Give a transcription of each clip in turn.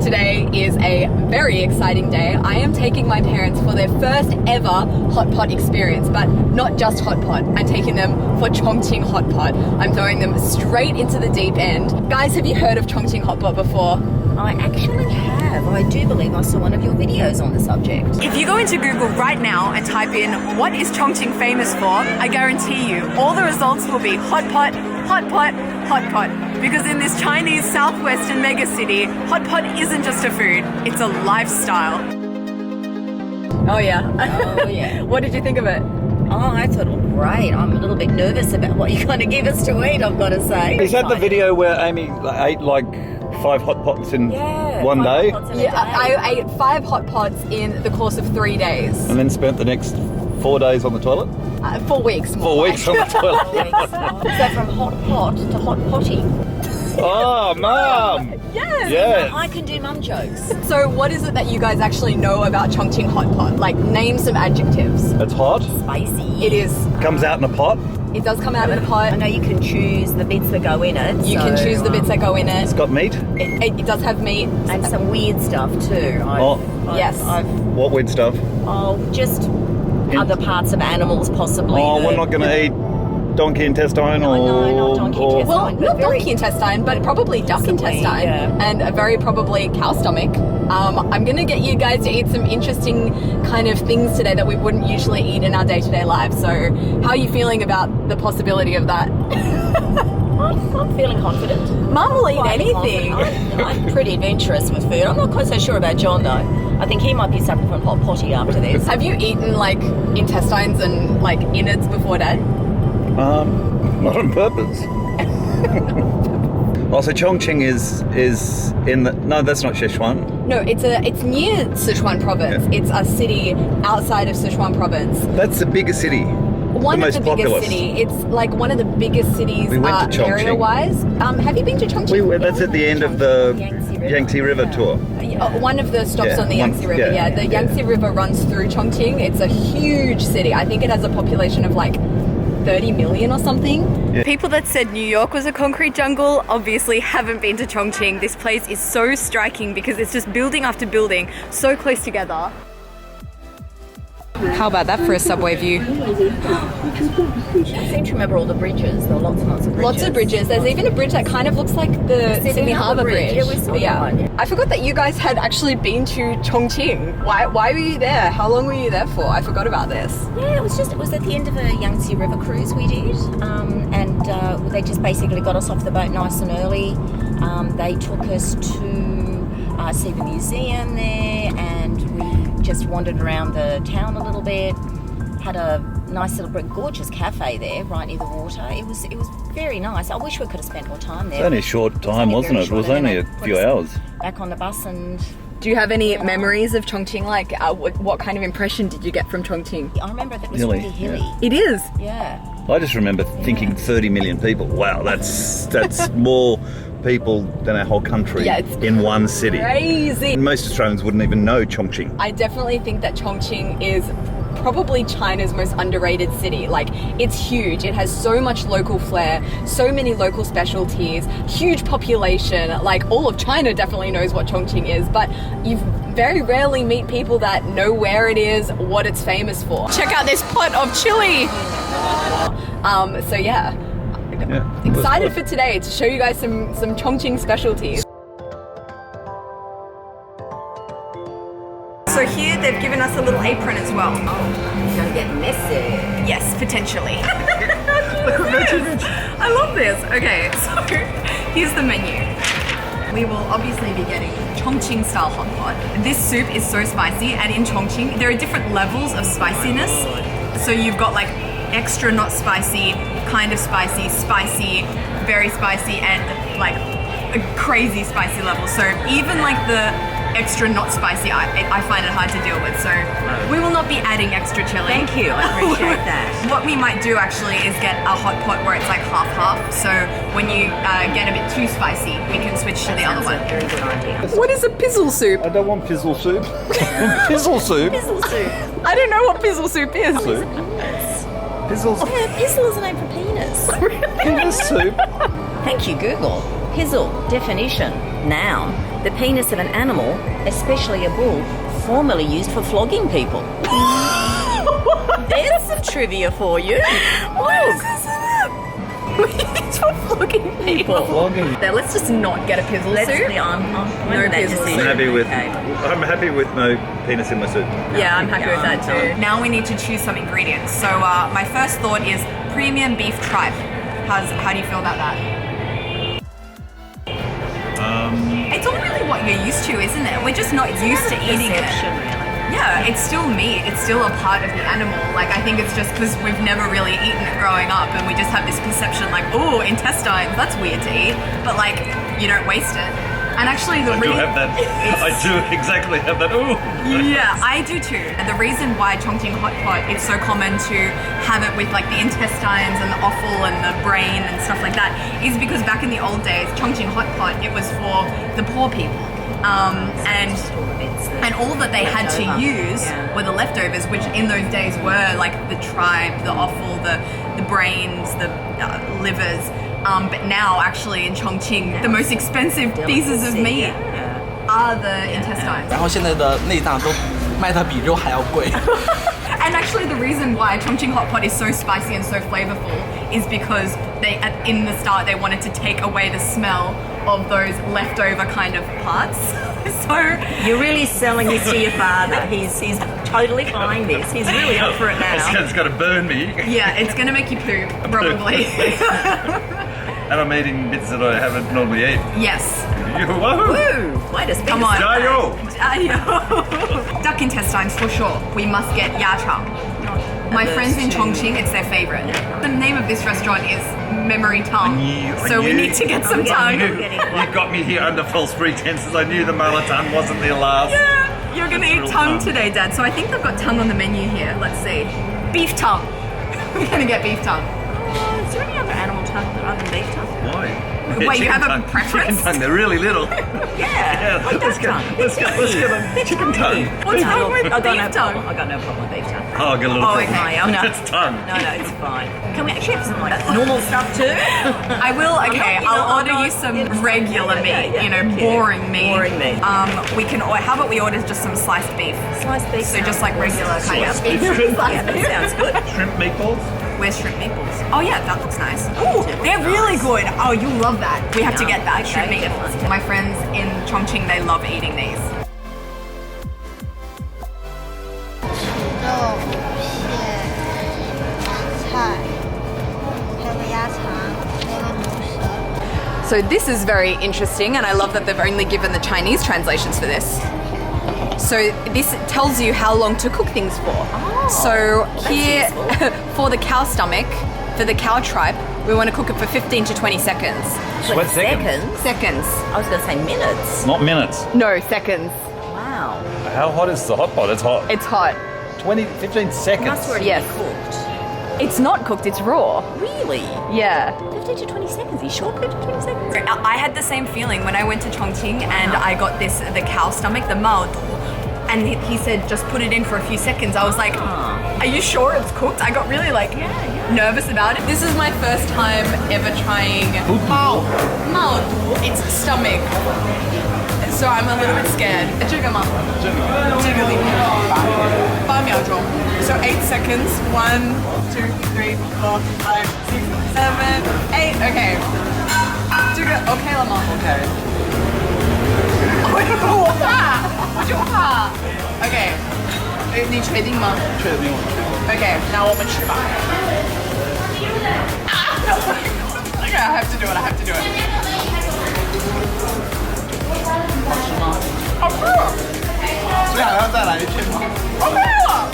Today is a very exciting day. I am taking my parents for their first ever hot pot experience, but not just hot pot. I'm taking them for Chongqing Hotpot. I'm throwing them straight into the deep end. Guys, have you heard of Chongqing Hotpot before? I actually have. I do believe I saw one of your videos on the subject. If you go into Google right now and type in, what is Chongqing famous for? I guarantee you, all the results will be hot pot, hot pot, hot pot. Because in this Chinese southwestern mega city, hot pot isn't just a food, it's a lifestyle. Oh yeah. Oh yeah. What did you think of it? Oh, I thought it was great. I'm a little bit nervous about what you're going to give us to eat, I've got to say. Is that the video where Amy ate like 5 hot pots in one day? Yeah, I ate 5 hot pots in the course of 3 days. And then spent the next 4 days on the toilet? 4 weeks. 4 weeks on the toilet. So from hot pot to hot potty. Oh, Mum! Yes! Yeah. I can do mum jokes. So what is it that you guys actually know about Chongqing Hotpot? Like, name some adjectives. It's hot. Spicy. It is. Comes out in a pot. It does come out in a pot. I know you can choose the bits that go in it. You can choose the bits that go in it. It's got meat. It does have meat. And some weird stuff too. Yes. What weird stuff? Just other parts of animals possibly. Oh, we're not going to eat donkey intestine No, not donkey intestine. Well, but not very- donkey intestine, but probably duck Possibly, intestine, yeah. and a very probably cow stomach. I'm going to get you guys to eat some interesting kind of things today that we wouldn't usually eat in our day-to-day lives. So how are you feeling about the possibility of that? I'm feeling confident. Mum will eat Quite anything. confident. I'm pretty adventurous with food. I'm not quite so sure about John though. I think he might be suffering from hot potty after this. Have you eaten like intestines and like innards before, Dad? Not on purpose. Also, Chongqing is in the... No, that's not Sichuan. No, it's near Sichuan province. Yeah. It's a city outside of Sichuan province. That's the biggest city. One the of most the biggest populous. city. It's like one of the biggest cities We went to Chongqing. area-wise. Have you been to Chongqing? That's at the end of the Yangtze River tour. One of the stops on the Yangtze River. yeah, The Yangtze River runs through Chongqing. It's a huge city. I think it has a population of like 30 million or something. Yeah. People that said New York was a concrete jungle obviously haven't been to Chongqing. This place is so striking because it's just building after building so close together. How about that for a subway view? I seem to remember all the bridges. There were lots and lots of bridges. Lots of bridges. There's even a bridge that kind of looks like the Sydney Harbour Bridge. Yeah, we saw that one. I forgot that you guys had actually been to Chongqing. Why were you there? How long were you there for? I forgot about this. Yeah, it was at the end of a Yangtze River cruise we did, and they just basically got us off the boat nice and early. They took us to see the museum there, and we just wandered around the town a little bit. Had a nice little gorgeous cafe there, right near the water. It was very nice. I wish we could have spent more time there. It's only a short time, wasn't it? It was only a few hours. Back on the bus and. Do you have any memories of Chongqing? Like, what kind of impression did you get from Chongqing? I remember that it was Hilly, really hilly. yeah. It is. Yeah. I just remember thinking 30 million people. Wow, that's more people than our whole country in one city. Crazy. And most Australians wouldn't even know Chongqing. I definitely think that Chongqing is probably China's most underrated city. Like, it's huge. It has so much local flair, so many local specialties, huge population. Like, all of China definitely knows what Chongqing is, but you very rarely meet people that know where it is, what it's famous for. Check out this pot of chili. So yeah. Excited for today to show you guys some Chongqing specialties. So here they've given us a little apron as well. Oh, it's gonna get messy. Yes, potentially. I love this. Okay, so here's the menu. We will obviously be getting Chongqing style hot pot. This soup is so spicy, and in Chongqing there are different levels of spiciness. So you've got like extra not spicy, kind of spicy, spicy, very spicy, and like a crazy spicy level. So even like the extra not spicy, I find it hard to deal with. So we will not be adding extra chili. Thank you, I appreciate that. What we might do actually is get a hot pot where it's like half-half. So when you get a bit too spicy, we can switch to the other one. Very good idea. What is a pizzle soup? I don't want pizzle soup. Pizzle soup? Pizzle soup. I don't know what pizzle soup is. Soup. Pizzle's Yeah, pizzle is a name for penis. penis soup. Thank you, Google. Pizzle, definition, noun. The penis of an animal, especially a bull, formerly used for flogging people. There's some trivia for you. Look. It's for flogging people. Flogging. Now let's just not get a pizzle suit. No pizzle suit. I'm happy with no penis in my suit. Yeah, I'm happy with that too. Now we need to choose some ingredients. So my first thought is premium beef tripe. How do you feel about that? It's all really what you're used to, isn't it? We're just not used to eating it. Yeah, it's still meat. It's still a part of the animal. Like, I think it's just because we've never really eaten it growing up and we just have this perception like, oh, intestines, that's weird to eat. But like, you don't waste it. And actually the reason... I do have that. I do exactly have that. Ooh. Yeah, I do too. And the reason why Chongqing Hotpot is so common to have it with like the intestines and the offal and the brain and stuff like that is because back in the old days, Chongqing Hotpot, it was for the poor people. And all that they had to use were the leftovers, which in those days were like the tripe, the offal, the brains, the livers. But now, actually, in Chongqing, the most expensive pieces of meat are the intestines. 然后现在的内脏都卖得比肉还要贵。 And actually, the reason why Chongqing Hotpot is so spicy and so flavorful is because in the start they wanted to take away the smell of those leftover kind of parts. So you're really selling this to your father. He's totally buying this. He's really up for it now. It's going to burn me. Yeah, it's going to make you poop, probably. And I'm eating bits that I haven't normally eat. Yes. Whoa! Woo! Wait a second. Come on. Jayo! Duck intestines for sure. We must get yachang. My friends in Chongqing, it's their favorite. The name of this restaurant is Memory Tongue. We need to get some tongue. You got me here under false pretenses. I knew the mala tongue wasn't their last. Yeah, you're gonna eat tongue today, Dad. So I think they've got tongue on the menu here. Let's see. Beef tongue. We're gonna get beef tongue. Is there any other animal tongue other than beef tongue? Why? Wait, you have tongue. a preference? Chicken tongue, they're really little. Yeah, like let's duck get tongue. a chicken tongue. What's wrong with beef tongue? I got no problem with beef tongue. Oh, I got a little problem. okay. Oh, no. It's tongue. No, it's fine. Can we actually have some like normal stuff too? I will. Okay, I'll order you some regular meat. You know, boring meat. Boring meat. We can. How about we order just some sliced beef? Sliced beef. So just like regular kind of beef. Yeah, that sounds good. Shrimp meatballs? Where's shrimp meatballs? Oh yeah, that looks nice. Oh, they're really good. Oh, you love that. We have to get that shrimp Okay, meatballs. definitely. My friends in Chongqing, they love eating these. 肉、蟹、菜，还有鸭肠，还有牛舌。 So this is very interesting, and I love that they've only given the Chinese translations for this. So this tells you how long to cook things for. So here, for the cow stomach, for the cow tripe, we want to cook it for 15 to 20 seconds. What, seconds? Seconds. I was going to say minutes. Not minutes. No, seconds. Wow. How hot is the hot pot? It's hot. It's hot. 15 It seconds. must already Yes. be cooked. It's not cooked, it's raw. Really? Yeah. 15 to 20 seconds. Are you sure 15 to 20 seconds? I had the same feeling when I went to Chongqing and I got the cow stomach, the máodǔ, and he said just put it in for a few seconds. I was like, are you sure it's cooked? I got really nervous about it. This is my first time ever trying máodǔ. It's stomach. So I'm a little bit scared. 这个吗？这个里面8秒钟. So 8 seconds. 1, 2, 3, 4, 5, 6, 7, 8. Okay. 这个 OK 了吗 ？OK。我怕，我就怕。OK。你确定吗？确定。OK，那我们吃吧。Okay, I have to do it. I have to do it. 好吃。所以还要再来一片吗 ？OK 了。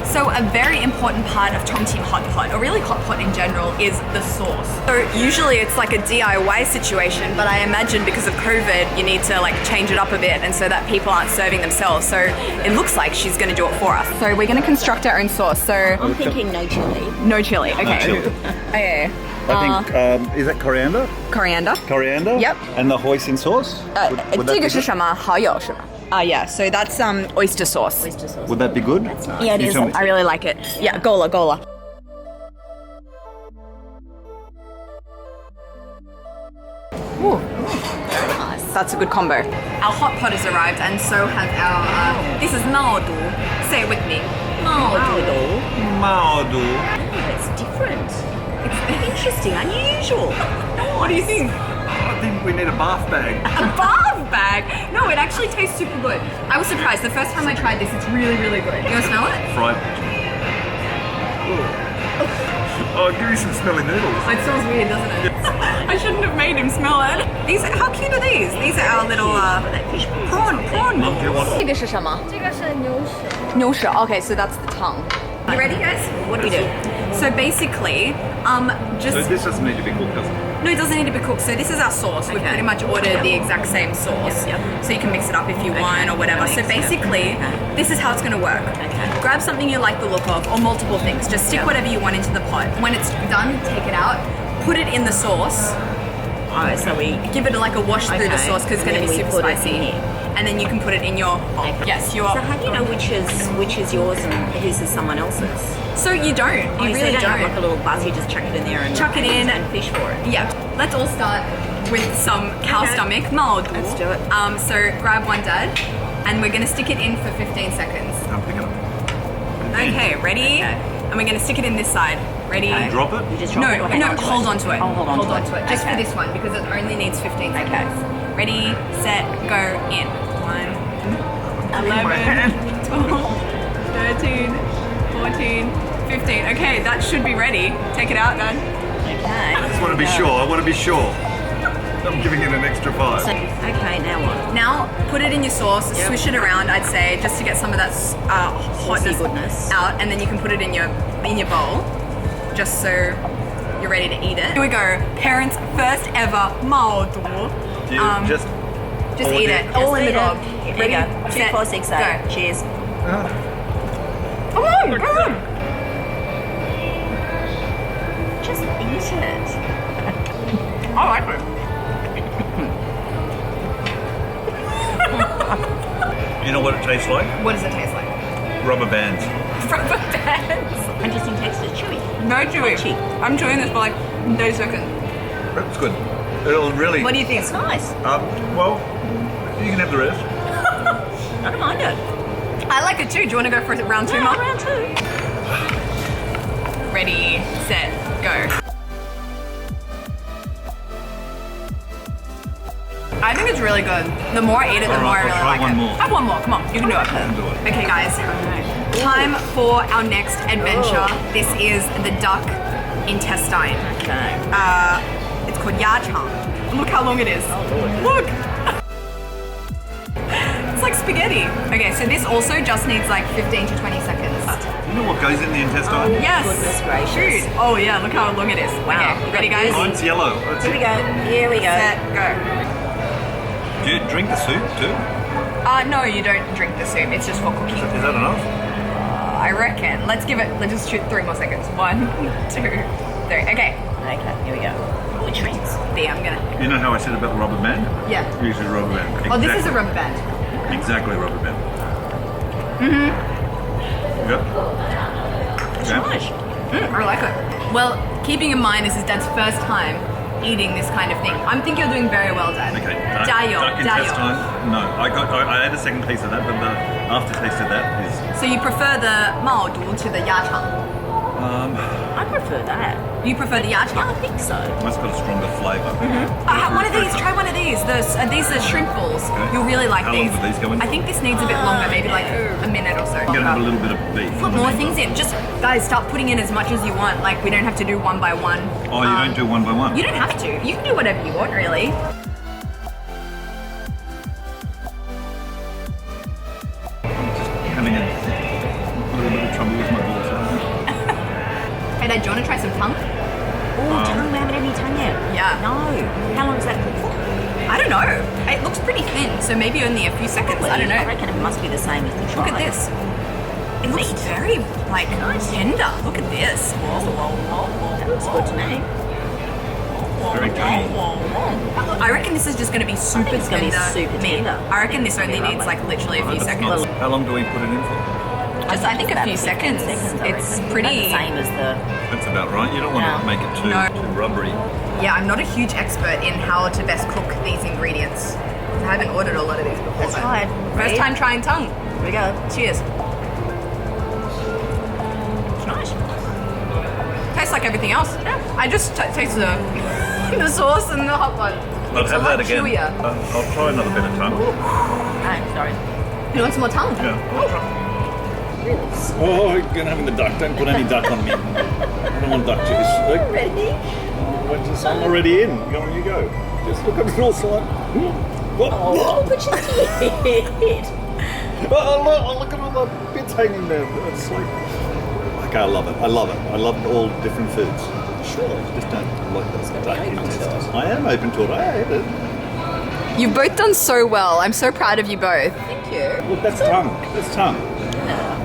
So a very important part of Chongqing Hotpot, or really Hotpot in general, is the sauce. So usually it's like a DIY situation, but I imagine because of COVID, you need to change it up a bit, and so that people aren't serving themselves. So it looks like she's going to do it for us. So we're going to construct our own sauce. So I'm thinking no chili. no chili. Okay. No chili. Okay. I think, is that coriander? Coriander. Coriander? Yep. And the hoisin sauce? Would that 这个 be 是 good? 什么？蚝油是吗？Yeah. So that's oyster sauce. Oyster sauce. Would that be good? That's nice. Yeah, it You is. tell me. I really like it. Yeah, gola, gola. Very nice. That's a good combo. Our hot pot has arrived, and so has our. This is máodǔ. Say it with me. Máodǔ. Máodǔ. It's different. It's interesting, unusual. What do you think? I think we need a bath bag. A bath bag? No, it actually tastes super good. I was surprised. The first time I tried this, it's really, really good. You want to smell it? Fried. Oh, give me some smelly noodles. It smells weird, doesn't it? I shouldn't have made him smell it. These, how cute are these? These are our little prawn. Mum, do you want it? 这个是什么？这个是牛舌。牛舌. Okay, so that's the tongue. You ready, guys? What do we do? So basically, just. So this doesn't need to be cooked, does it? No, it doesn't need to be cooked. So this is our sauce. We've pretty much ordered the exact same sauce. So you can mix it up if you want or whatever. So basically, this is how it's going to work. Grab something you like the look of or multiple things. Just stick whatever you want into the pot. When it's done, take it out, put it in the sauce. Oh, so we Give it like a wash through the sauce because it's going to be super put it spicy. in here. And then you can put it in your, yes, your. So how do you know which is yours and whose is someone else's? So you don't. You So really don't have don't. like a little buzz. You just chuck it in there and Chuck it in. and fish for it. Yeah, let's all start with some cow stomach, máodǔ. Let's do it. So grab one, Dad, and we're going to stick it in for 15 seconds. I'm picking up. Okay, ready? And we're going to stick it in this side. Ready? Drop it? You just drop it or hang on to hold on to it. Oh, hold on to it. Just for Okay. this one because it only needs 15 seconds. Ready, set, go, in. 1, 11, 12, 13, 14, 15. Okay, that should be ready. Take it out, Dad. Okay. I just want to be sure. I want to be sure. I'm giving it an extra 5. So, okay, now what? Now, put it in your sauce, swish it around, I'd say, just to get some of that hotness goodness out, and then you can put it in your bowl, just so you're ready to eat it. Here we go. Parents' first ever máodǔ. Do you just eat it. All in the gob. Here Ready, you go. 2, set, 4, 6, 8. go. Cheers. Come on. Just eat it. I like it. You know what it tastes like? What does it taste like? Rubber bands. Rubber bands. Interesting texture. Chewy. No chewy. Crunchy. I'm chewing this for like 30 seconds. That's good. It'll really. What do you think? It's nice. Well, you can have the rest. I don't mind it. I like it too. Do you want to go for round 2, Mum? Round 2. Ready, set, go. I think it's really good. The more I eat it, the more I really try like one it. more. Have one more, come on, you can do it. can do it. Okay guys, time for our next adventure. This is the duck intestine. Okay. It's called yachang. Look how long it is. Look! It's like spaghetti. Okay, so this also just needs like 15 to 20 seconds. You know what goes in the intestine? Yes! Goodness gracious. Shoot. Oh yeah, look how long it is. Wow. Okay, ready guys? Oh, it's yellow. It's- Here we go. Here we go. Set, go. Do you drink the soup too? No, you don't drink the soup. It's just for cooking. Is that enough? I reckon. Let's just shoot 3 more seconds. 1, 2, 3. Okay. Okay, here we go. Which means? There, I'm gonna. You know how I said about rubber band? Yeah. You said rubber band. Oh, this is a rubber band. Exactly rubber band. Yep. It's Okay. nice. I like it. Well, keeping in mind this is Dad's first time eating this kind of thing. I think you're doing very well, Dad. Okay. Duck intestine. No, I had a second piece of that, but the aftertaste of that is. So you prefer the máodǔ to the yachang? I prefer that. You prefer the yachang? I think so. That's got a stronger flavour. One of these. Try one of these. These are shrimp balls. Okay. You'll really like How long these. do these go in I for? think this needs a bit longer, maybe like a minute or so. I'm gonna have a little bit of beef. Put more things in. Just guys, start putting in as much as you want. Like we don't have to do one by one. Oh, you don't do one by one? You don't have to. You can do whatever you want, really. Having a little bit of trouble with my balls. Hey, Dad, do you want to try some tongue? Oh, tongue. We haven't had any tongue yet. Yeah. No. How long does that cook for? I don't know. It looks pretty thin, so maybe only a few seconds. I don't I know. reckon it must be the same as the Look tri. at this. It looks very like tender. Look at this. That looks good to me. Very tangy. I reckon this is just going to be super it's gonna be tender super meat. tender. I reckon this only needs like literally a few That's seconds. not- How long do we put it in for? Just I think a About few 15 seconds. I It's reckon. pretty. About the same as the. That's about right. You don't want No. to make it too No. rubbery. Yeah, I'm not a huge expert in how to best cook these ingredients. I haven't ordered a lot of these before. That's right. First time trying tongue. Here we go. Cheers. It's nice. Tastes like everything else. Yeah. I just taste the sauce and the hot pot. I'll It's have a lot that again. chewier. I'll try another bit of tongue. Oh, sorry. You want some more tongue? Yeah. I'll try. Really? Oh, you're gonna having the duck. Don't put any duck on me. I don't want duck juice. Ready? I'm already in. Go on, you go. Just look at the north side. Oh, put your head. Oh, look at all the bits hanging there. It's like, okay, I love it. I love it. I love all different foods. Sure, I just don't like those duck intestines. I am open to it. I ate it. You've both done so well. I'm so proud of you both. Thank you. Look, that's tongue. That's tongue. Yeah.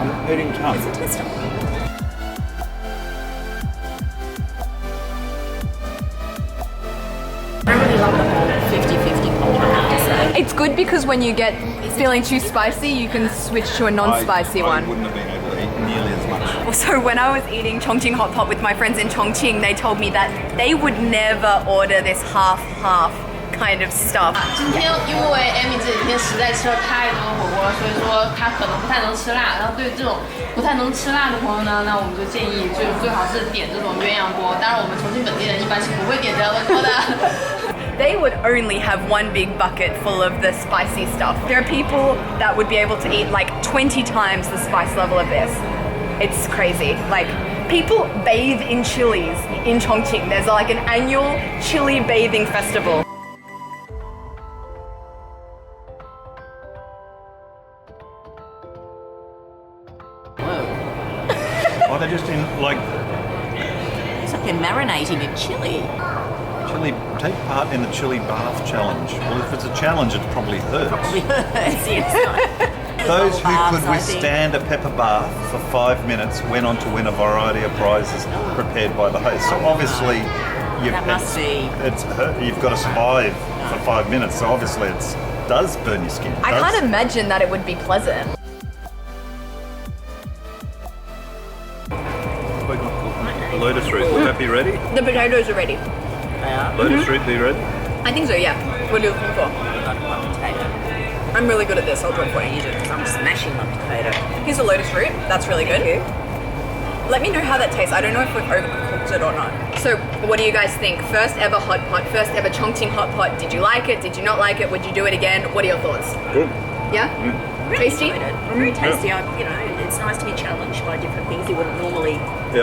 I'm eating tongue. It's a tester. I really love the whole 50-50 culture, I have to say. It's good because when you get feeling too spicy, you can switch to a non-spicy I one. wouldn't have been able to eat nearly as much. So when I was eating Chongqing Hotpot with my friends in Chongqing, they told me that they would never order this half-half kind of stuff. 今天因为 Amy 这几天实在吃了太多火锅，所以说她可能不太能吃辣。然后对于这种不太能吃辣的朋友呢，那我们就建议就最好是点这种鸳鸯锅。当然我们重庆本地人一般是不会点这样的锅的。They would only have one big bucket full of the spicy stuff. There are people that would be able to eat like 20 times the spice level of this. It's crazy. Like, people bathe in chilies in Chongqing. There's like an annual chili bathing festival. Oh, they're just in like It's like they're marinating in chili. chili. Take part in the chili bath challenge. Well, if it's a challenge, it probably hurts. Those who could withstand a pepper bath for 5 minutes went on to win a variety of prizes prepared by the host. So obviously, That must be. you've got to survive for 5 minutes. So obviously, it does burn your skin. I can't imagine that it would be pleasant. Lotus root, would that be ready? The potatoes are ready. Lotus root, be ready? I think so, yeah. What are you looking for? I'm really good at this. I'll do it for you. Because I'm smashing my potato. Here's a lotus root. That's really good. Let me know how that tastes. I don't know if we've overcooked it or not. So, what do you guys think? First ever hot pot, first ever Chongqing hot pot. Did you like it? Did you not like it? Would you do it again? What are your thoughts? Good. Yeah? Really Tasty? enjoyed it. Very tasty. It's nice to be challenged by different things you wouldn't normally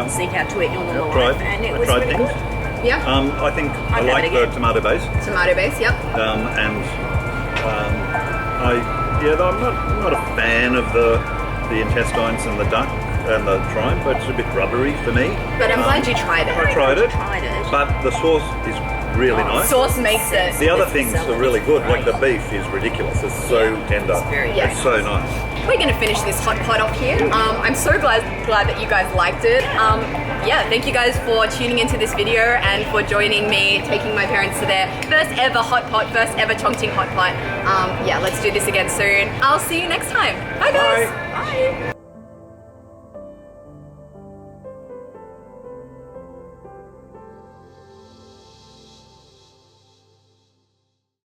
seek out to eat in your normal life. And it was really good. Yeah? I think I I'd have like it the again. tomato base. Tomato base, yep. I'm not a fan of the intestines and the duck and the trine, but it's a bit rubbery for me. But I'm glad you tried it. I tried it, Tried it. but the sauce is really nice. Sauce makes it. The other things are really good, like the beef is ridiculous. It's so tender. It's very good. It's so nice. We're going to finish this hot pot off here. I'm so glad that you guys liked it. Yeah, thank you guys for tuning into this video and for joining me, taking my parents to their first ever hot pot, first ever Chongqing hot pot. Yeah, let's do this again soon. I'll see you next time. Bye guys. Bye.